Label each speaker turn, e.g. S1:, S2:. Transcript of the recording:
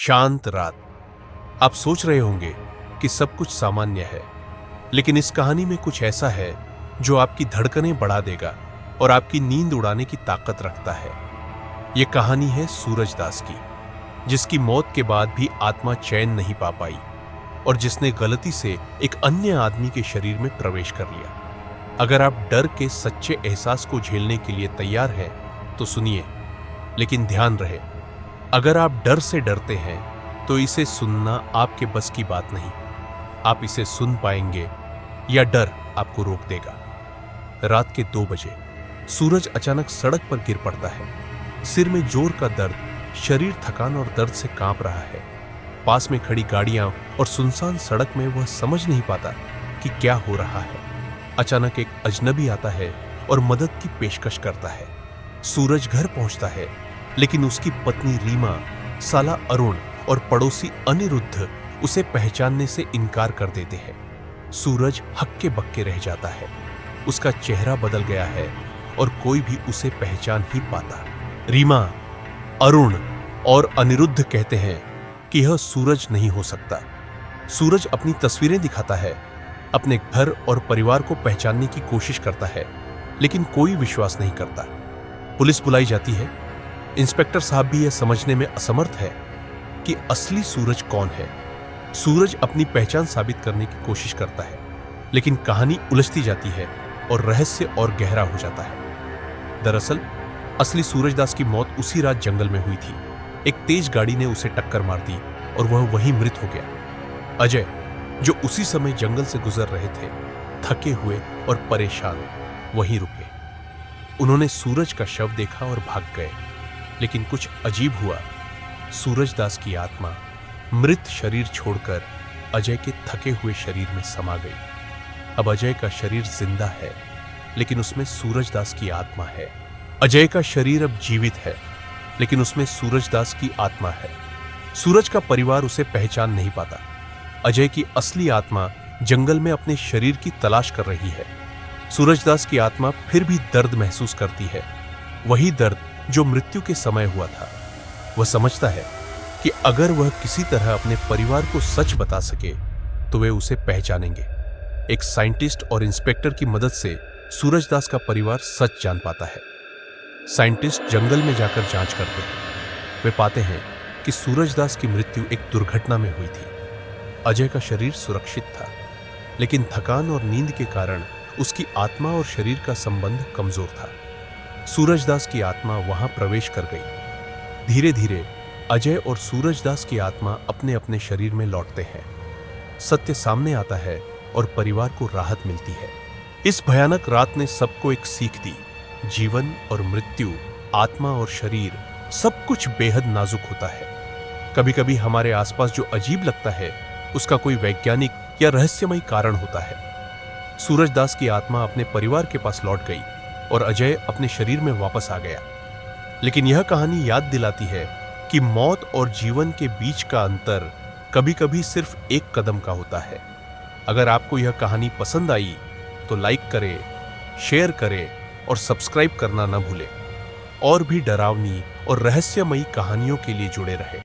S1: शांत रात। आप सोच रहे होंगे कि सब कुछ सामान्य है, लेकिन इस कहानी में कुछ ऐसा है जो आपकी धड़कनें बढ़ा देगा और आपकी नींद उड़ाने की ताकत रखता है। यह कहानी है सूरजदास की, जिसकी मौत के बाद भी आत्मा चैन नहीं पा पाई और जिसने गलती से एक अन्य आदमी के शरीर में प्रवेश कर लिया। अगर आप डर के सच्चे एहसास को झेलने के लिए तैयार हैं तो सुनिए, लेकिन ध्यान रहे, अगर आप डर से डरते हैं तो इसे सुनना आपके बस की बात नहीं। आप इसे सुन पाएंगे या डर आपको रोक देगा। रात के 2 बजे सूरज अचानक सड़क पर गिर पड़ता है। सिर में जोर का दर्द, शरीर थकान और दर्द से कांप रहा है। पास में खड़ी गाड़ियां और सुनसान सड़क में वह समझ नहीं पाता कि क्या हो रहा है। अचानक एक अजनबी आता है और मदद की पेशकश करता है। सूरज घर पहुंचता है, लेकिन उसकी पत्नी रीमा, साला अरुण और पड़ोसी अनिरुद्ध उसे पहचानने से इनकार कर देते हैं। सूरज हक्के बक्के रह जाता है। उसका चेहरा बदल गया है और कोई भी उसे पहचान ही पाता। रीमा, अरुण और अनिरुद्ध कहते हैं कि यह सूरज नहीं हो सकता। सूरज अपनी तस्वीरें दिखाता है, अपने घर और परिवार को पहचानने की कोशिश करता है, लेकिन कोई विश्वास नहीं करता। पुलिस बुलाई जाती है। इंस्पेक्टर साहब भी यह समझने में असमर्थ है कि असली सूरज कौन है। सूरज अपनी पहचान साबित करने की कोशिश करता है, लेकिन कहानी उलझती जाती है और रहस्य और गहरा हो जाता है। दरअसल असली सूरजदास की मौत उसी रात जंगल में हुई थी। एक तेज गाड़ी ने उसे टक्कर मार दी और वह वहीं मृत हो गया। अजय, जो उसी समय जंगल से गुजर रहे थे, थके हुए और परेशान, वहीं रुके। उन्होंने सूरज का शव देखा और भाग गए, लेकिन कुछ अजीब हुआ। सूरजदास की आत्मा मृत शरीर छोड़कर अजय के थके हुए शरीर में समा गई। अब अजय का शरीर जिंदा है, लेकिन उसमें सूरजदास की आत्मा है। अजय का शरीर अब जीवित है, लेकिन उसमें सूरजदास की आत्मा है। सूरज का परिवार उसे पहचान नहीं पाता। अजय की असली आत्मा जंगल में अपने शरीर की तलाश कर रही है। सूरजदास की आत्मा फिर भी दर्द महसूस करती है, वही दर्द जो मृत्यु के समय हुआ था। वह समझता है कि अगर वह किसी तरह अपने परिवार को सच बता सके तो वे उसे पहचानेंगे। एक साइंटिस्ट और इंस्पेक्टर की मदद से सूरजदास का परिवार सच जान पाता है। साइंटिस्ट जंगल में जाकर जांच करते हैं। वे पाते हैं कि सूरजदास की मृत्यु एक दुर्घटना में हुई थी। अजय का शरीर सुरक्षित था, लेकिन थकान और नींद के कारण उसकी आत्मा और शरीर का संबंध कमजोर था। सूरजदास की आत्मा वहां प्रवेश कर गई। धीरे धीरे अजय और सूरजदास की आत्मा अपने अपने शरीर में लौटते हैं। सत्य सामने आता है और परिवार को राहत मिलती है। इस भयानक रात ने सबको एक सीख दी। जीवन और मृत्यु, आत्मा और शरीर, सब कुछ बेहद नाजुक होता है। कभी कभी हमारे आसपास जो अजीब लगता है, उसका कोई वैज्ञानिक या रहस्यमय कारण होता है। सूरजदास की आत्मा अपने परिवार के पास लौट गई और अजय अपने शरीर में वापस आ गया। लेकिन यह कहानी याद दिलाती है कि मौत और जीवन के बीच का अंतर कभी कभी सिर्फ एक कदम का होता है। अगर आपको यह कहानी पसंद आई तो लाइक करें, शेयर करें और सब्सक्राइब करना न भूलें। और भी डरावनी और रहस्यमयी कहानियों के लिए जुड़े रहें।